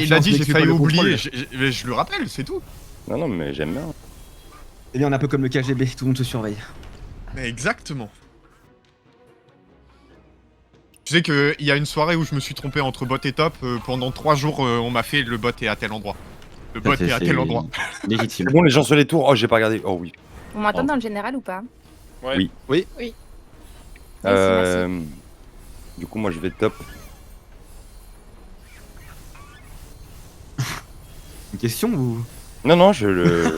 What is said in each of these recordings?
il a dit, j'ai failli oublier. contrôle. Je le rappelle, c'est tout. Non, non, mais j'aime bien. Eh bien, on est un peu comme le KGB, tout le monde se surveille. Mais exactement. Tu sais qu'il y a une soirée où je me suis trompé entre bot et top. Pendant 3 jours, on m'a fait le bot est à tel endroit. Le bot est à tel endroit. Légitime. C'est bon, les gens sur les tours. Oh, j'ai pas regardé. Oh oui. On m'attend dans le général ou pas? Ouais. Oui. Oui. Oui. Du coup, moi, je vais top. Une question ou... Non, non, je le.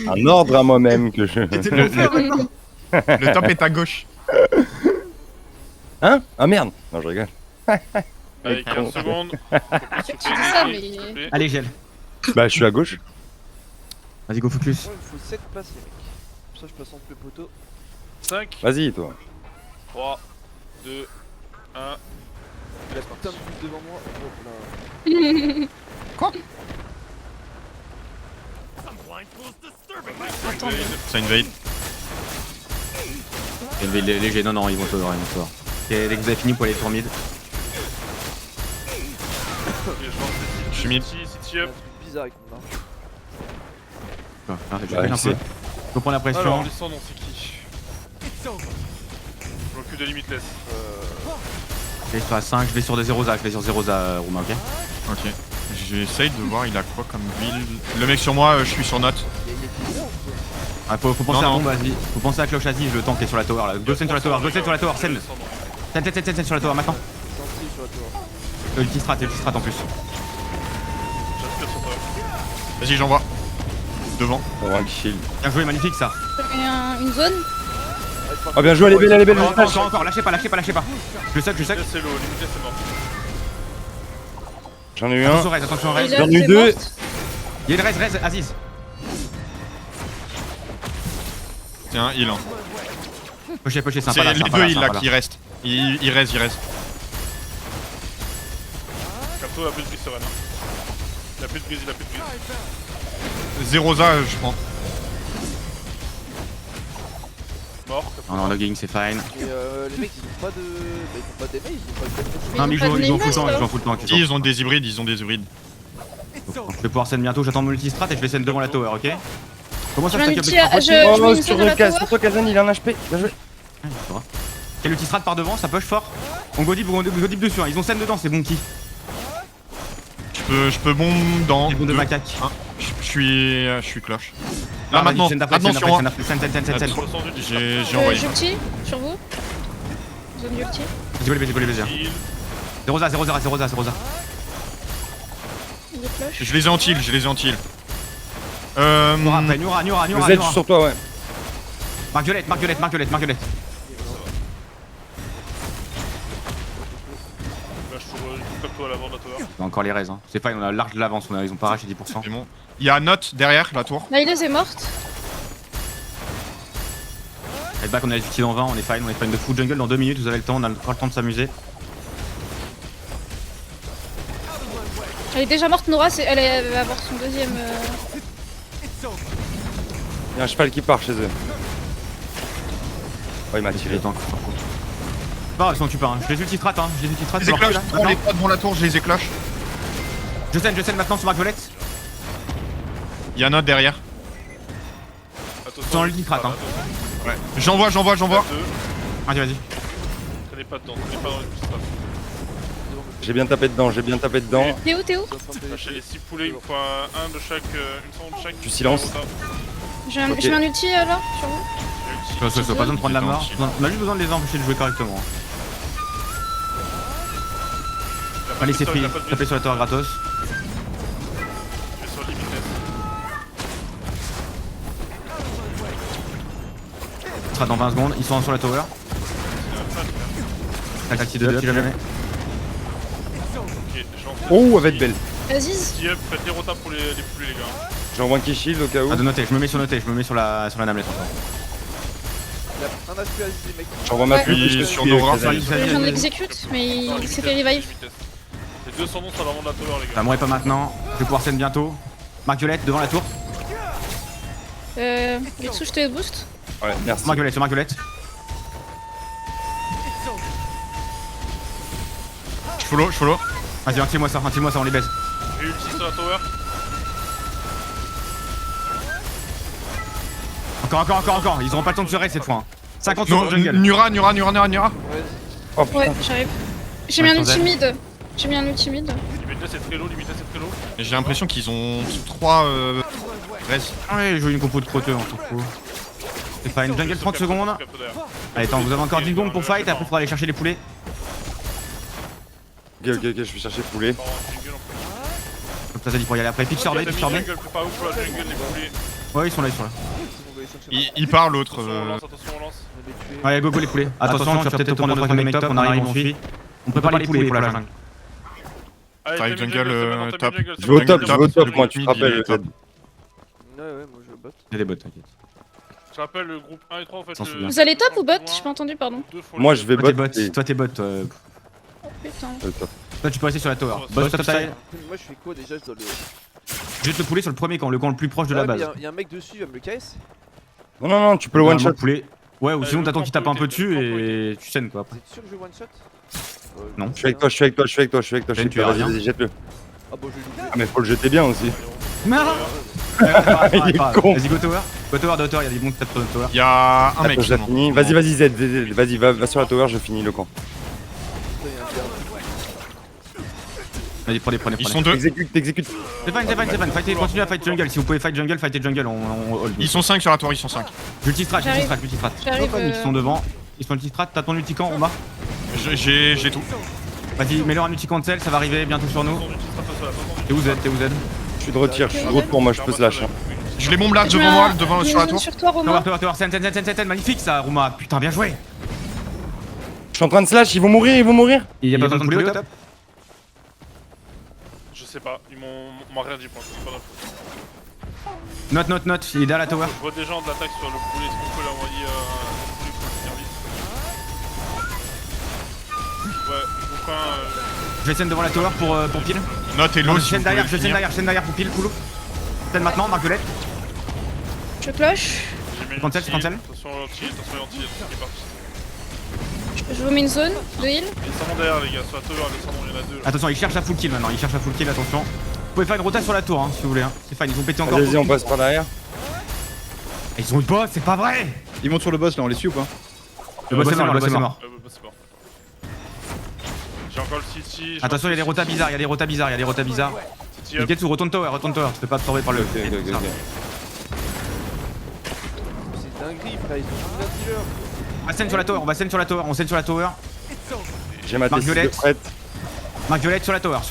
Un ordre à moi-même que je. Le top est à gauche. Hein? Ah merde! Non, je rigole. Allez, 15 secondes. Tu dis ça, mais. Allez, gel. Bah, je suis à gauche. Vas-y, go focus. Moi, il me faut 7 places, les mecs. Comme ça, je passe entre le poteau. 5, Vas-y, toi. 3, 2, 1. La putain de but devant moi. Oh là. Attendez. Ça invade. Léger, non, non, ils vont te voir, ils vont te voir. Dès que vous avez fini, pour aller tour mid. Je suis mid. City Il y a un up. truc bizarre avec mon arme. Je Ouais, un peu. c'est- Faut prendre la pression. Alors, descendons, c'est qui? Je m'occupe de Limitless. Je vais à 5, je vais sur des 0 je vais sur 0 Romain, ok? Ok. J'essaye de voir, il a quoi comme build. Le mec sur moi, je suis sur note. Il est bizarre ou quoi? Ah, faut penser Non, à non. bombe, vas-y. Faut penser à cloche Aziz, le tank est sur la tower là. 2 scènes sur la tower, 2 scènes sur la tower, scène. Scène sur la tower maintenant. Senti sur la tour. Ulti strat en plus. J'aspire sur toi. Vas-y, j'envoie. Devant. On va un shield. Bien joué, magnifique ça. Une zone? Oh, bien joué, elle est belle. Encore, lâchez pas. Je sais. Limitless, c'est low. Limitless, c'est mort. J'en ai eu un. Attention raise. J'en ai eu deux. Il y a une raise, Aziz. Tiens, il en. Pochez, sympa C'est là. les deux il là qui restent. Il reste. Capto, il a plus de brise sereine. Il a plus de brise. 0 za, je prends. Mort. Non, logging, c'est fine. Et les mecs, ils ont pas de. Bah, ils ont pas d'émail, ils ont pas de Non, mais ils jouent ils ont full pas de temps, name, Si, ils ont des hybrides, Je vais pouvoir scène bientôt, j'attends mon multi strat et je vais scène devant la tower, ok? Comment ça Je se mets fait un qu'il ulti y a à- plus je- de mets Oh, une sur sur la tower. toi, Kazan, il a un HP. Bien joué. Quel ulti strat par devant, ça push fort. On go deep dessus, hein. Ils ont scène dedans, c'est bon qui? Je peux bombe dans. Les bons de deux. macaque. Je suis cloche. Là maintenant, Scène maintenant sur moi. Scène. J'ai envoyé. J'ulti sur vous. Zone d'ulti. Vas-y, vas-y. Heal. 0 za. Il est flush. Je les ai en heal. Noura après, Noura. Vous êtes sur toi, ouais. Marguerite. Là, je trouve Capto à l'avant de la tower. On a encore les raises, hein. C'est fine, on a large de l'avance, ils ont pas arraché 10%. C'est bon. Il y a Note derrière la tour. Naïleuse est morte. Et back, on a les outils dans 20, on est fine de full jungle dans 2 minutes, vous avez le temps, on a encore le temps de s'amuser. Elle est déjà morte, Nora. Elle va avoir son deuxième. Il y a un cheval qui part chez eux. Oh, il m'a tiré. Les tanks. Non, ils s'en occupent pas, hein. Je les ulti strat, Je les ai cloche. On les pas devant la tour, je les ai cloche. Je scène maintenant sur Marguerite. Il y a Note derrière. Sans l'ulti strat, hein. Ouais. J'envoie. Vas-y. Traînez pas dedans, traînez pas dans les strat. J'ai bien tapé dedans. Théo. Lâchez les 6 poulets, il me faut un de chaque, une seconde de chaque. Tu silences. Je mets un ulti là sur vous. Pas besoin de prendre la mort. On a juste besoin de les empêcher de jouer correctement. Allez, c'est pris. Tapez sur la tower gratos. Je vais sur Limitless. Ce sera dans 20 secondes. Ils sont sur la tower. Acti de up, si jamais. Ok, j'en fais. Oh, avec belle. Aziz. Si up, faites des rotas pour les poulets, les gars. J'envoie un key shield au cas où. Ah, de noter, je me mets sur la namlette. Il a un aspect Aziz, les mecs. J'envoie ma Ouais. pub. Oui, je sur suis Nora. avec Kazan. J'en exécute, mais il s'est fait revive. Les deux sont bons sur l'avant de la tower, les Ça gars. mourrait pas maintenant. Je vais pouvoir scène bientôt. Marguerite devant la tour. Getsu, je te boost. Ouais, merci. Marguerite. Je follow. Vas-y, tire-moi ça, on les baisse. J'ai ulti sur la tower. Encore, ils auront pas le temps de se raid cette fois. 50 secondes Non, jungle. Nura. Ouais, Oh putain. Ouais, j'arrive. J'ai mis un Ouais, ulti mid. J'ai mis un ulti mid. Limite là c'est très low, J'ai l'impression qu'ils ont 3 res. Ouais, je joue une compo de crotteux, on s'en fout. C'est pas une jungle 30 secondes. Allez, attends, vous avez encore 10 secondes pour fight, après il faudra aller chercher les poulets. Ok, je vais chercher poulet. Donc ça dit pour y aller après. Pitch sur B. Jungle, prépare où pour la jungle, les poulets. Ouais, ils sont là. on va aller chercher. Il part l'autre. Attention, on lance. On va les tuer. Ouais, go les poulets. Attention, tu vas peut-être te prendre notre mec top, on arrive, on suit. On prépare les poulets pour la jungle. Allez, T'arrives jungle, top. Je vais au top, top, moi, tu te rappelles. top. Ouais, moi je bot. Il y a des bots, t'inquiète. Je rappelle le groupe 1 et 3 en fait. S'en souvient. Vous allez top ou bot? J'ai pas entendu, pardon. Moi, je vais Toi bot. t'es bot. Oh putain. Toi tu peux rester sur la tower. Ouais, Boss top side. Moi je fais quoi déjà? Je dois le. Jette le poulet sur le premier camp, le camp le plus proche de la base. Y'a un mec dessus, il va me le KS. Non, tu peux le one shot. Poulet. Ouais, ou sinon le t'attends camp qu'il tape un peu peut dessus être- et tu saignes quoi Vous après. êtes sûr que je vais one shot? Non. Je suis avec toi. Vas-y, jette-le. Ah bon, je vais l'oublier. Ah, mais faut le jeter bien aussi. Il est con. Vas-y, go tower. Go tower, il y a des bons qui tapent sur notre tower. Il y a un mec. Attends, je l'ai seulement. fini. Vas-y, Z. Vas-y, va sur la tower, je finis le camp. Putain, y'a un gars. Vas-y, prenez. Ils sont deux. T'exécutes. C'est fine. Fightez, continuez à fight jungle. Si vous pouvez fight jungle, on hold. Ils sont 5 sur la tour, ils sont 5. Multistrat. J'arrive. J'arrive, Ils sont devant. Ils sont multistrat. T'as ton ulticamp, Oma. J'ai tout. Vas-y, mets-leur un multi-cancel, ça va arriver bientôt sur nous. T'es où Z? Je suis de retour, moi, je peux slash. Hein. Je les bombe là Je mets devant moi, un- devant je sur la mets tour. sur toi, Romain. Tower, Sen, magnifique ça, Rouma. Putain, bien joué. Je suis en train de slash, ils vont mourir. Il y a pas besoin de poulet au top. Je sais pas, on m'a rien dit pour l'instant, c'est pas d'info. Note, il est derrière la tower. Je vois des gens de l'attaque sur le poulet, est-ce qu'on peut l'envoyer un poulet pour le service? Ouais, groupe 1, Je vais scène devant la tower pour pile. Note et Non, l'eau. je scène derrière pour pile, Poulou. Scène maintenant, Marguerite. Je cloche. j'ai mis Cancel, l'anti, cancel. Attention à l'anti, qui est parti. Je vous mets une zone de heal. Descendons derrière les gars, sur la tower, descendons, il y en a deux là. Attention, il cherche la full kill maintenant, attention. Vous pouvez faire une rota sur la tour si vous voulez. C'est fine, ils ont pété encore. Vas-y, on passe par derrière. Ils ont eu boss, c'est pas vrai. Ils montent sur le boss là, on les suit ou pas? Le boss est mort. Bah, c'est bon. J'ai encore le city. j'ai Attention, il y a des rotas bizarres, City up. Niketsu, retourne tower, tu te fais pas absorber par le. Ok. C'est dinguerie, frère, ils ont combien de dealers? On va scène sur la tower. J'ai ma Marguerite. T6 prête. Marguerite sur la tower. Je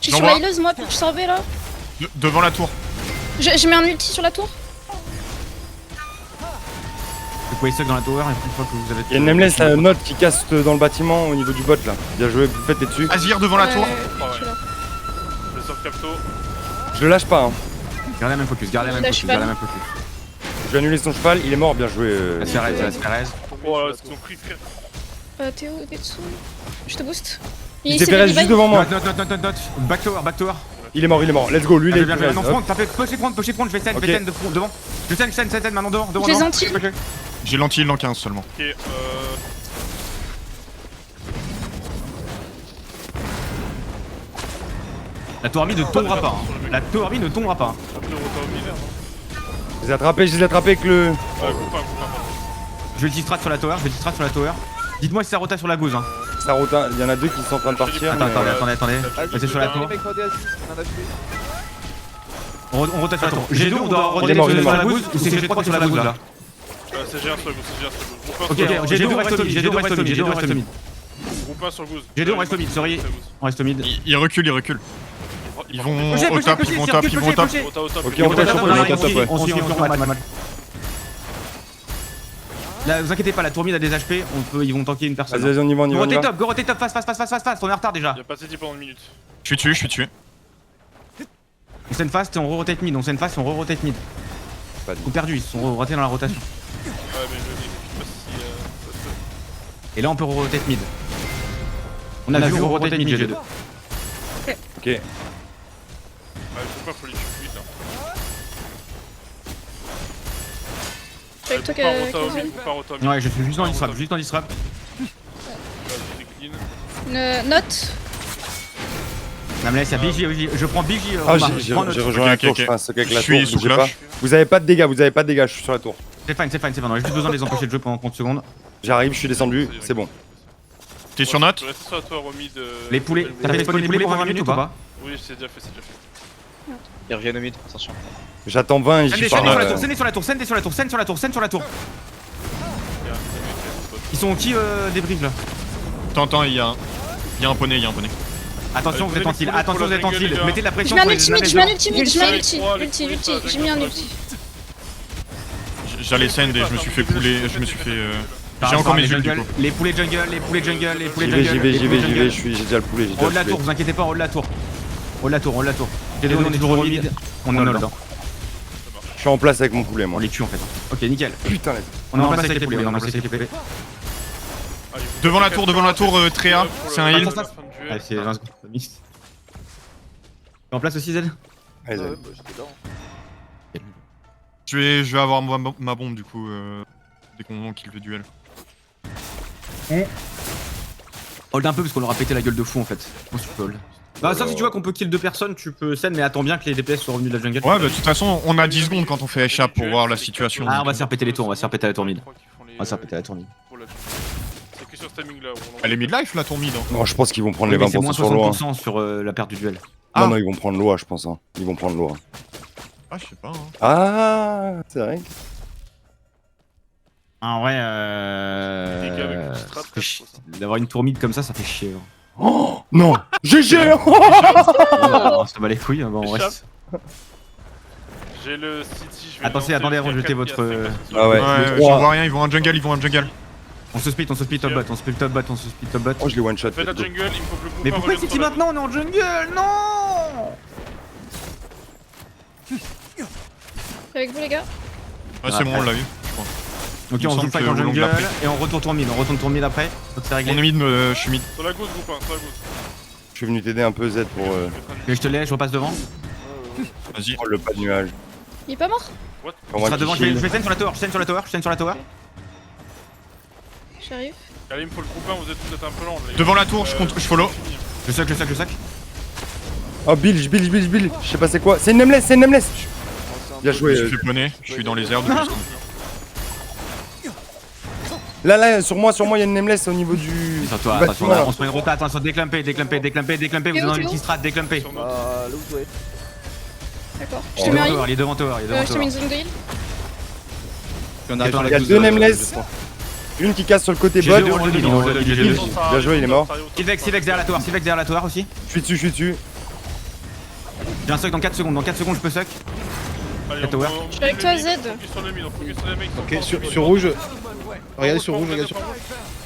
suis sur la healeuse, moi, puis je sorbais là. Devant la tour. Je mets un ulti sur la tour. Vous pouvez suck dans la tower et une fois que vous avez. Il y a une nameless note qui casse dans le bâtiment au niveau du bot là. Bien joué, vous faites dessus. Azir devant la tour. Je suis là. Je vais sur Capto. Je le lâche pas. Hein. Gardez la même focus. Je vais annuler son cheval, il est mort, bien joué. Ça se fait Oh là, est-ce qu'ils ont pris frère? Théo, Getsu. Je te boost. Il s'est fait juste devant moi. Note. Back tower. Il est mort. Let's go, lui il est Bien, prêt. non, front, tapez, pushez front, je vais scène, Ok. devant. Je scène maintenant devant. Je les anti. J'ai l'anti l'an 15 seulement. Ok, La tour army ne tombera pas. Capto rota au milieu, non? Je les ai attrapés avec le. Groupe 1, groupe 1. Je strat sur la tower. Dites-moi si ça rota sur la gauze. Ça rota, il y en a deux qui sont en train de partir. Attends, mais, attendez. Restez sur la tour. Les mecs, regardez Aziz, on en a tué. On rotate sur la tour. G2, on doit Il est mort, roter il est sur mort. la gauze ou c'est G3 sur la gauze là? C'est G1 sur la gauche, Groupe 1 Ok, sur la G2 reste mid. Groupe 1 sur gauche. G2 reste mid, sorry. On reste mid. Ils reculent. Ils vont Pushez, au top, ils vont au top. Rota au top. Ok, On on tâche, suit, mal. Là, vous inquiétez pas, la tour mid a des HP, ils vont tanker une personne. Vas-y, on y va, Go rotate top, fast, on est en retard déjà. Il y a pas de city pendant une minute. Je suis tué. On scène fast et on re-rotate mid, Pas dit. Ils ont perdu, ils se sont rotés dans la rotation. Ouais, mais je sais pas si. Et là on peut re-rotate mid. On a vu re-rotate mid G2. Ok. Ouais, groupe 1, faut les tuer vite là. Je suis avec toi, Groupe 1 rota au milieu. Ouais, je suis juste dans disrupt, Vas-y, clean. Note. Namles, y'a BJ, je prends BJ. Ah, Omar. j'ai Prends notre- rejoint la Ok, tour, ok. je fais un stock avec la Je suis tour, sous bougez pas. cloche. Vous avez pas de dégâts, je suis sur la tour. C'est fine, on a juste besoin de les empêcher de jouer pendant 30 secondes. J'arrive, je suis descendu, c'est bon. T'es sur note? Je reste sur la tour au mid. Les poulets, t'as fait spawner les poulets pour 20 minutes ou pas? Oui, c'est déjà fait, c'est déjà fait. Ils reviennent au mid, attention. J'attends 20 et Scène j'y sur pars. la tour, scène sur la tour, scène sur la tour, scène sur la tour, scène sur la tour. Ils sont qui débrief là? T'entends, il y a un poney, Attention, vous êtes en heal, attention, vous êtes en heal. Mettez de la Je pression mets un pour les ulti mid, je Namles. mets un ulti mid, je mets un ulti. Ulti, j'ai mis un ulti. J'allais send et je me suis fait pouler, je me suis fait... Par J'ai encore rapport à mes les ults du jungle, coup. les poulets jungle, les poulets jungle, les poulets jungle. J'y vais, j'ai déjà le poulet, j'ai En haut de déjà la le tour, poulet. vous inquiétez pas, en haut de la tour. En haut de la tour, en haut de la tour. Les deux, on est toujours au mid. On est en dedans. Je suis en place avec mon poulet, On moi. les tue en fait. Ok, nickel. Putain, On est en place avec les poulets, on est en place avec les poulets. Devant la tour, Tréa, c'est un heal. Allez, c'est 20 secondes. Mix. T'es en place aussi, Z? allez, Ouais, allez. bah, j'étais là. Je vais avoir ma bombe du coup, dès qu'on kill le duel. Hold un peu parce qu'on aura pété la gueule de fou en fait. Je pense que tu peux hold. Bah, ça, si tu vois qu'on peut kill 2 personnes, tu peux scène, mais attends bien que les DPS soient revenus de la jungle. Ouais, bah de toute façon, on a 10 secondes quand on fait échappe pour voir la situation. Ah, on va se faire péter les tours, on va se faire péter la tour mid. On va se faire péter la tour mid. C'est que sur ce timing là. Elle est mid-life la tour mid. Hein. Non, je pense qu'ils vont prendre les Oui, mais c'est 20% moins sur l'eau. 60% sur la perte du duel. Ah. Non, ils vont prendre l'eau, je pense. Hein. Ils vont prendre l'eau. Ah, je sais pas. Hein. Ah, c'est vrai. Ah ouais, Des gars avec une strat, ça fait chier. D'avoir une tour mid comme ça fait chier. hein. Oh non, GG. Oh, ça bat les couilles, bon, on reste. J'ai le city, je vais. Attendez, attendez, avant de jeter votre. Ah ouais, Ouais, le je 3. vois rien, ils vont en jungle, On se split top bot, on se split top bot, on se split top bot. Oh, je l'ai one shot. Fais la jungle, il me faut que le Mais copain pourquoi revienne City sur la maintenant? On est en jungle, non! Avec vous les gars. Ouais, c'est bon, on l'a eu. Ok, Il me on joue semble fight que en au long de jungle la prise. et on retourne tour mid après. Donc c'est On est réglé. mid, je suis mid. Sur la gauche, groupe 1, sur la gauche. Je suis venu t'aider un peu, Z, pour Mais je te laisse, je repasse devant. Vas-y. prendre le pas de nuage. Il est pas mort? Pour Tu moi seras qui devant, je shield. vais scène sur la tower, je scène sur la tower, je scène sur la tower. J'arrive. Allez, il me faut le groupe 1, vous êtes peut-être un peu lent. les gars. Devant la tour, je follow. Je sac. Oh, Bilge. Je sais pas c'est quoi. C'est une nameless. Bien Je joué. me suis fait poney, je suis dans les airs depuis. Là, sur moi, il y a une nameless au niveau du. Sur toi, du attention, bâtiment, là. on se met une rota, attention, déclamper, vous êtes dans une petite strat, déclamper. Sur Ah, notre- là où je dois être. D'accord. Je Oh, te mets un Devant heal. tower, il est devant tower, Je te mets une zone de heal. Puis on arrive sur Il y la a douze, deux nameless. Une qui casse sur le côté J'ai bot. deux, on le dit, on le dit, j'ai Bilge. deux. Bien joué, il est mort. Sylvex derrière la tower aussi. Je suis dessus. J'ai un suck dans 4 secondes, je peux suck. Allez, La tower. on Je suis avec toi, Z. focus sur le mid, on focus sur les mecs. Ok, sur rouge. Regardez sur rouge, regardez sur.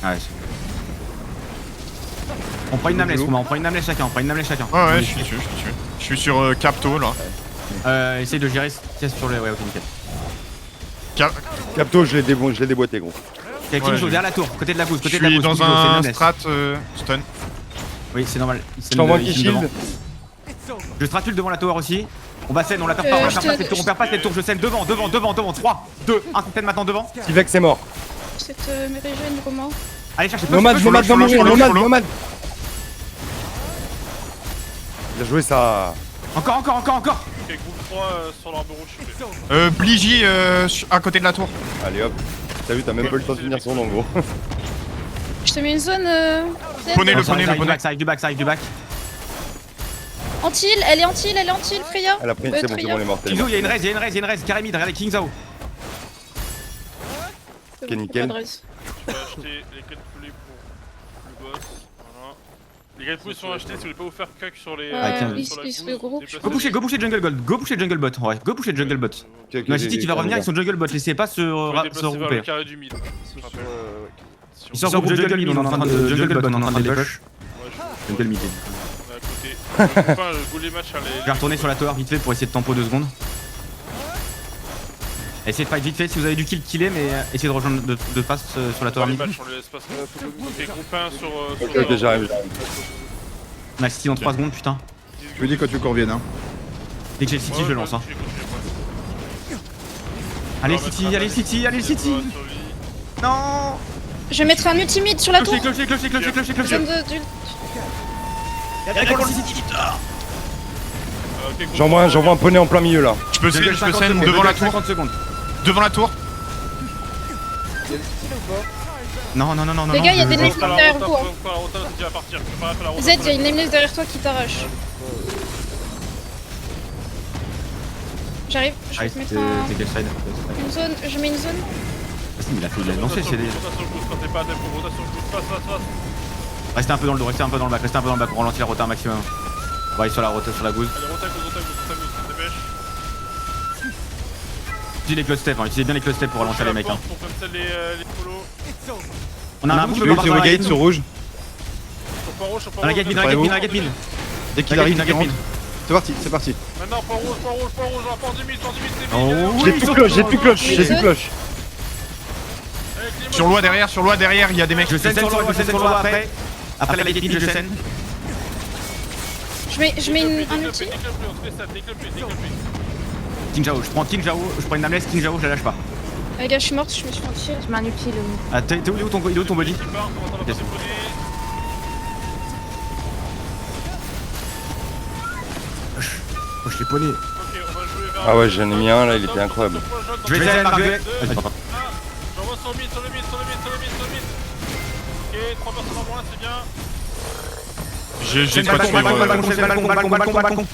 Ah ouais, on prend une nameless, Romain, on prend une nameless chacun. Ouais, je suis dessus. Je suis sur Capto là. Essaye de gérer ce sur les. Ouais, ok, nickel. Capto, je l'ai déboîté, gros. Ok, King derrière la tour, côté de la gauche, Je suis dans un strat stun. Oui, c'est normal. Je t'envoie qui shield. Je stratule devant la tower aussi. On va scène, on la perd pas, on perd pas cette tour, je scène devant. 3, 2, 1, scène maintenant devant. Tivex est mort. Cette mérigène, Romain. Allez, cherchez Nomade va follow, mourir, follow. nomade. Bien joué ça. Encore. Ok, groupe 3 sur l'arbre rouge, s'il vous plaît. Bligi à côté de la tour. Allez hop. T'as vu, t'as même pas le temps de finir son nom, gros. Je te mets une zone. Poney, Z. le poney. Ça arrive du back. Anti-heal, elle est anti-heal, Freya. Elle a pris, c'est bon, elle est morte. elle est Kingzao, morte. il y a une raise, carré mid, regardez Kingzao. C'est Ok, bon, nickel. pas de raise. Je vais acheter les 4 poulets pour le boss. Voilà. Les 4 poulets sont achetés, si vous voulez pas vous faire cac sur les. sur la il se gousse, le groupe. déplacez-les. Go pusher jungle gold, go pusher jungle bot, ouais, go pusher jungle bot. Ok, La City qui va revenir avec son jungle bot, laissez pas se Vous pouvez déplacer vers le regrouper. carré du mid. Ils sont sur. Ouais. Ils sortent groupe jungle mid, on est en train de jungle bot, on est en train de les push. Jungle mid. On est à côté. Enfin, le goal des matchs, hein, Je vais retourner sur la tower vite fait pour essayer de tempo 2 secondes. Essayez de fight vite fait, si vous avez du kill, killez, mais essayez de rejoindre de face sur la tower les mid. matchs, on les laisse passer. Ok, groupe 1 sur. Ok, j'arrive. On a City dans 3 secondes, putain. Je me dis quand tu veux qu'on revienne, hein. Dès que j'ai le City, je le lance. Hein. Allez City. Non. Je vais mettre un ultimate sur la tour. Clocher. Zone d'ult. J'envoie un poney en plein milieu là. Je peux Jungle, scène 50 secondes, devant la jungle, tour. 50 secondes. Devant la tour. Il y a le style ou pas? Non, non, non, non, non. Les gars, il y a des je- nameless derrière vous. hein. La rota, c'est déjà partir. Prépare la rota. Z, il y a une nameless derrière toi qui t'arrache. J'arrive, je vais Ah, te mettre t'es quel side? une zone, je mets une zone. Il a fait de la lancer, c'est des. Rota sur le boost, quand t'es pas à tempo, rota sur le boost, passe. Restez un peu dans le dos, restez un peu dans le back, restez un peu dans le back, on ralentit la rota un maximum. On va aller sur la rota, sur la gousse. Allez, rota gauche, dépêche. Utilisez les close steps, hein, utilisez bien les close steps pour relancer les mecs. Hein. Pour comme ça, les follow. On a un boucle Sur Gate, sur rouge. Sur point rouge, Dans la gate mine, dans la gate mine, dans la gate mine. Dès qu'il La arrive, gate il mine, rentre. C'est parti, c'est parti. Maintenant, point rouge, on va prendre 10 000, c'est Oh, J'ai plus cloche, j'ai plus cloche, j'ai plus cloche. Sur loi derrière, il y a des mecs. Je scène sur loi après. Après la gate mine, je scène. Je mets un outil. King Jao, je prends King Jao, je prends une nameless, King Jao, je la lâche pas. Les gars, je suis morte, je me suis fait tirer. Je mets un utile. Ah, t'es où, il est où ton body? Oh, je l'ai poney. Ah ouais, j'en ai mis un là, il était incroyable. Je vais essayer de marquer. J'envoie sur le mid. Ok, 3 personnes en moins, c'est bien. J'ai pas tué. Balcon.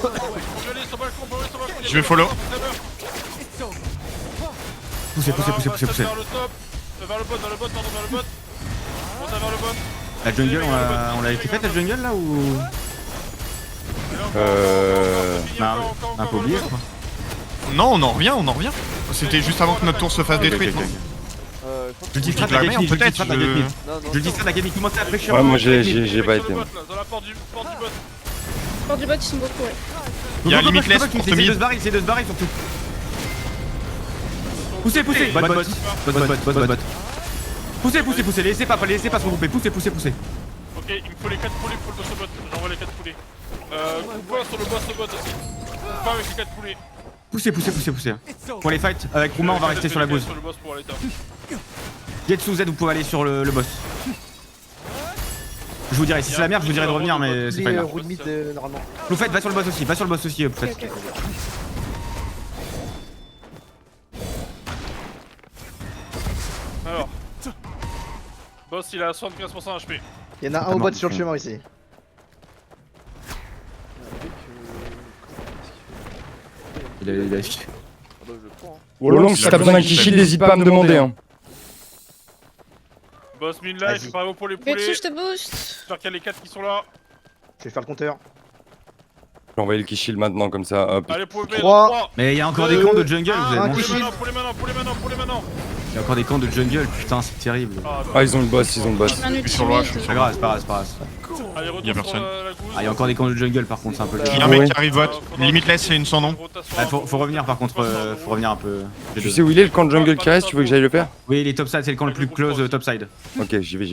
On peut aller sur balcon, Je vais follow. Poussez. Vers le top, vers le bot. On va vers le bot. La jungle, on l'a été faite la jungle là ou? On a un peu oublié quoi. Non, on en revient. C'était juste avant que notre tour se fasse détruire. non Je dis strat la la merde, gaming, peut-être. je dis strat la gaming, commencez à fraîchir. Ouais, moi j'ai pas été. Dans la porte du bot. Bord du bot, ils sont beaucoup, ouais. Il y a limitless pour te Essayez mid. de se barrer surtout. Poussez. Bot. Poussez, laissez pas se regrouper, poussez. Ok, il me faut les 4 poulets pour le boss au bot. J'envoie les 4 poulets. Coupe sur le boss au bot aussi. Coupe pas avec les 4 poulets. Poussez. Pour les fights, avec Romain on va rester sur la gauche. Sur le boss pour aller top. Getsu Z, vous pouvez aller sur le boss. Je vous dirai, si c'est la merde, je vous dirai de revenir, mais c'est pas une merde. Route mid normalement. Poufette, va sur le boss aussi, Poufette. Ok. Alors. Boss, il a 75% HP. Il y en a un au bot sur le chemin ici. Il a... Ah bah je prends. Wolong, si t'as besoin d'un kishi, n'hésite pas à me demander. Hein. Boss mid life, Vas-y. préparez-vous pour les poulets. Getsu, je te boost. J'espère qu'il y a les 4 qui sont là. Je vais faire le compteur. Je vais envoyer le kishi maintenant comme ça, hop. Allez, poulets, 3. 3. Mais il y a encore des camps de jungle, vous un avez kishi. Poulets maintenant. Il y a encore des camps de jungle, putain, c'est terrible. Ah, ils ont le boss. Je mets un Je suis outil sur loi, mid. je suis C'est sur pas loi. grave, c'est pas grave. Allez, Y a retour sur personne. la gousse. Ah, il y a encore des camps de jungle par contre, c'est un peu Il y a un Ouais. mec qui arrive bot. Limitless, c'est une sans nom. faut revenir par contre, faut revenir un peu. Tu sais où il est le camp de jungle qui reste? Tu veux que j'aille le faire? Oui, il est topside, c'est le camp le plus close topside. Ok, j'y vais.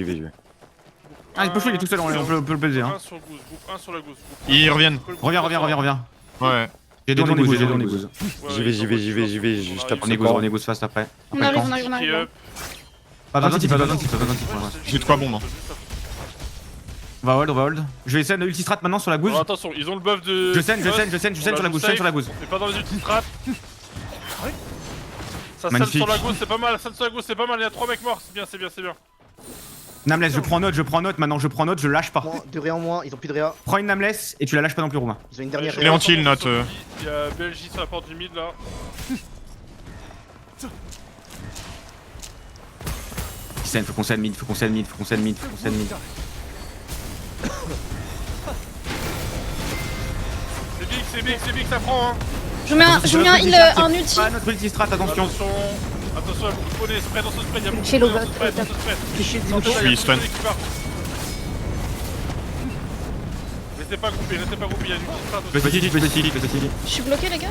Ah, il est tout seul, on peut le baiser. Hein. 1 sur gousse, groupe 1 sur la gousse. Ils reviennent. Reviens. Ouais. J'ai deux on égouse. J'y vais. Je tape On ce égouse, camp. on égouse fast après. On Après le camp. arrive. Pas besoin de titre. J'ai de quoi bon, moi. On va hold. Je vais essayer de ultistrat maintenant sur la gousse. Alors attention, ils ont le buff de. Je scène sur la gousse, C'est pas dans les ultistrats. Ça scène Magnifique. sur la gauche, c'est pas mal, il y a 3 mecs morts, c'est bien. Nameless, je prends note, maintenant je prends note, je lâche pas. De réa en moins, ils ont plus de réa. Prends une Nameless et tu la lâches pas non plus, Romain. Ils ont une dernière Je l'ai en chill, note. Il y a BLJ sur la porte du mid là. Faut qu'on scène mid. C'est big, ça prend hein. Je mets un heal, un ulti. Ah, notre ultistrat, attention. Attention, il y a beaucoup de poneys, spread dans ce spread, il y a beaucoup Chez de Lobat, spread, dans ce spread. Je suis stun. Restez pas groupés, il y a une ultistrat aussi. Petit. Je suis bloqué, les gars.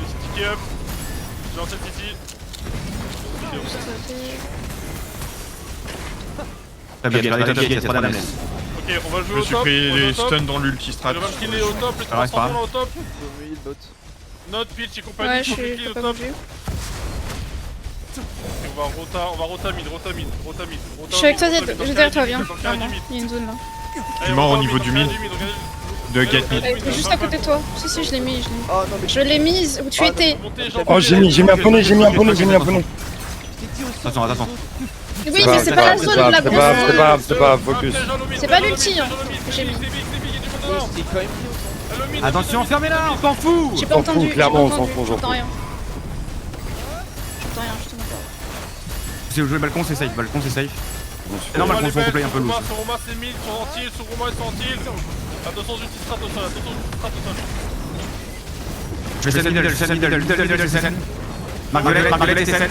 Le city qui est up. J'ai lancé le city. Pas bien, il y a 3 Nameless. Ok, on va jouer Je au me suis top. pris on va jouer les au top. stuns dans l'ultistrat. Je vais me killer au top, les Ah ouais, c'est pas 300 là au top. Oui, le bot. Note, pitch et compagnie, Ouais, je faut suis cliquer au pas top. bougé. Et on on va rota mid. Je suis avec toi, Zed. Je suis derrière toi, viens. Vraiment, il y a une zone là. Je suis mort au niveau du mid. De get mid. Elle est juste à côté de toi. Si, je l'ai mis. Ah non, mais Je l'ai mise où tu étais. Oh, j'ai mis un poney, j'ai mis un poney. Attention, attention. Oui, mais c'est pas la zone de la C'est grosse. pas grave, focus. C'est pas l'ulti, hein, que j'ai mis. c'est quand même mieux. Attention, fermez-la, on s'en fout. J'ai pas On s'en fout, entendu. clairement, on s'en fout, J'entends rien. J'entends rien, justement pas. Si vous jouez balcon, c'est safe, C'est normal qu'on soit complet un peu loose. Sur Roma c'est 1000, sur Antil, sur Roma ils sont Antil. Attention, j'utilise strat au sol, Je vais middle, scène. Marguerite, c'est scène.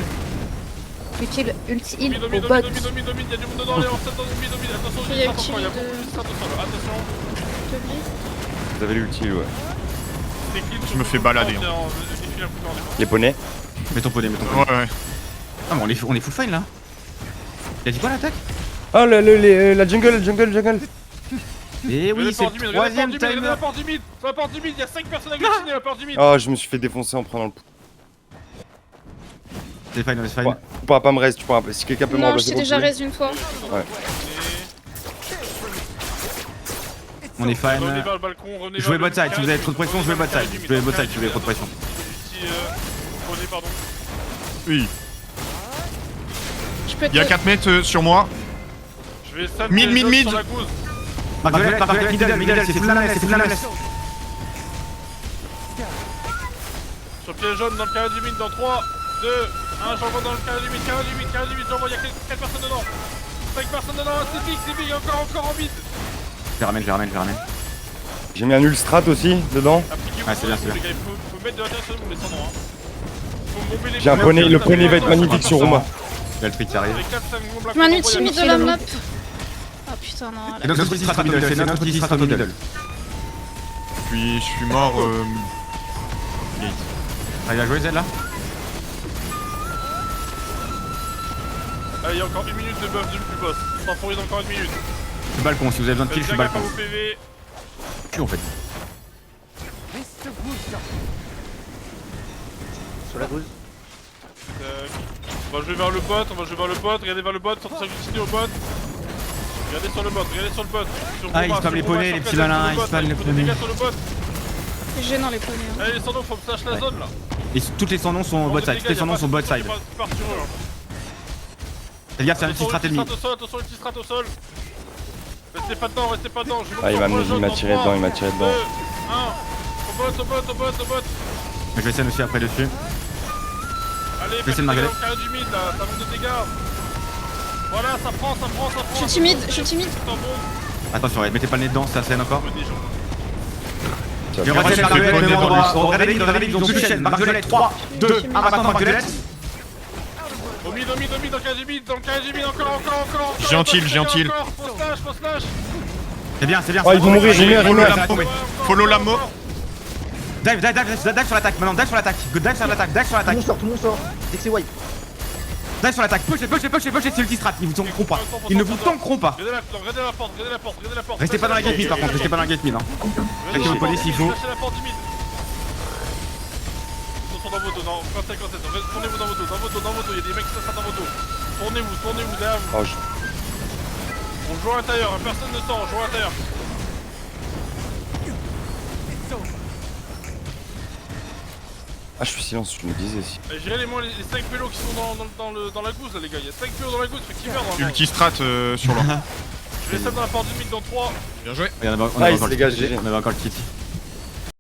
Utile ulti heal Mid, au mid, bot. mid, il y a du monde dedans, il y a un strat au mid. Attention, Il y a j'utilise strat encore, il y a ulti beaucoup de strat au sol. Attention, Vous avez l'ulti, ouais. c'est clean. Je me fais balader. Les poneys. Mets ton poney. Ouais. Ah, mais on est full fine là. Il a dit quoi l'attaque? Ah, la jungle. Eh oui, c'est le troisième Regarde timer. la porte du mid, sur la porte du mid, il y a 5 personnes agglutinées à la porte du mid. Oh, je me suis fait défoncer en prenant le coup. C'est fine. Ouais. Tu pourras pas me reste, si quelqu'un peut me Non, je remplacer t'ai pour déjà tuer. raise une fois. On est fine. Revenez vers le balcon, revenez Jouez vers bot side, si vous avez trop de pression, jouez bot side. Jouez bot side si vous avez trop de pression. Prenez, pardon. Oui. Je peux Il y a te... 4 mètres sur moi. Je vais stun Mid, les autres mid. sur la gousse. Marguerite, middle, c'est full lamesse. Sur pied jaune dans le carré du mid, dans 3, 2, 1, j'envoie dans le carré du mid, j'envoie, il y a 4 personnes dedans. 5 personnes dedans, c'est big, encore en mid. Je les ramène. J'ai mis un ulstrat aussi dedans. Ah, c'est bien. Les gars, il faut mettre de l'intérieur sur vous, descendant. Faut bomber les J'ai un poney, le poney va être magnifique sur Roma. Il y a le trick qui arrive. Je mets un ulti mid de la map. Ah putain, non. C'est notre ulti strat middle. Puis je suis mort. Gate. Ah, il a joué Z là? Allez, il y a encore 1 minute de buff du boss. Temporise encore 1 minute. Je suis balcon, si vous avez besoin de kill, je suis balcon. Vos PV. Cul en fait. Sur la gousse. On va jouer vers le bot, regardez vers le bot, sortez sa au bot. Regardez sur le bot. Sur Ah, Roma, ils spamment les sur Roma, poneys, sur les petits Kazen, malins, sur le ils bot, spamment les faut des poneys. dégâts sur le bot. C'est gênant les poneys. Allez, les sans-noms, faut me slash la zone là. Et toutes les sans-noms sont bot side. Toutes les sans-noms sont bot side. Faites gaffe, c'est un ulti strat ennemi. Attention, ulti strat au sol. Restez pas dedans. Ah, il m'a tiré dedans. 2, 1. Au bot. Mais je vais essayer aussi après dessus. Allez, essayer de Margaret. carré du mid là, ça manque de dégâts. Voilà, ça prend. Je suis timide. C'est en bon. Attention, mettez pas le nez dedans, ça scène encore. Venez, gens. Je retiens Marguerite, le même endroit. Regardez, ils ont plus de chaîne. Marguerite, 3, 2, 1, maintenant Marguerite. Au mid, dans le carré du mid, encore. J'ai un kill. Faut slash. C'est bien. Oh, ils vont mourir, j'ai mis un Follow rimmer. la mort. Follow la mort. Dive sur l'attaque, maintenant dive sur l'attaque. Tout le monde sort. Dès que c'est wipe. Dive sur l'attaque, pushez, c'est ulti strat, ils vous tankeront pas. Ils ne vous tankeront pas. Regardez la porte. Restez pas dans la gate mid par contre, restez pas dans la gate mid. Restez vos poney s'il faut. Lâchez la porte du mid. Ils sont dans vos dos, dans 57. Tournez-vous dans vos dos, il y a des mecs qui s'assoient dans vos dos. Tournez-vous, derrière vous. Oh, On joue à l'intérieur, personne ne sort, on joue à l'intérieur. Ah, je suis silence, je me disais si. Gérez les 5 pélos qui sont dans la gousse là les gars, il y a 5 pélos dans la gousse, fait qu'ils meurent dans le Ulti strat sur l'or. Je vais ça dans la porte du mid dans 3. Bien joué. On avait Nice, encore les gars, le GG. kitty.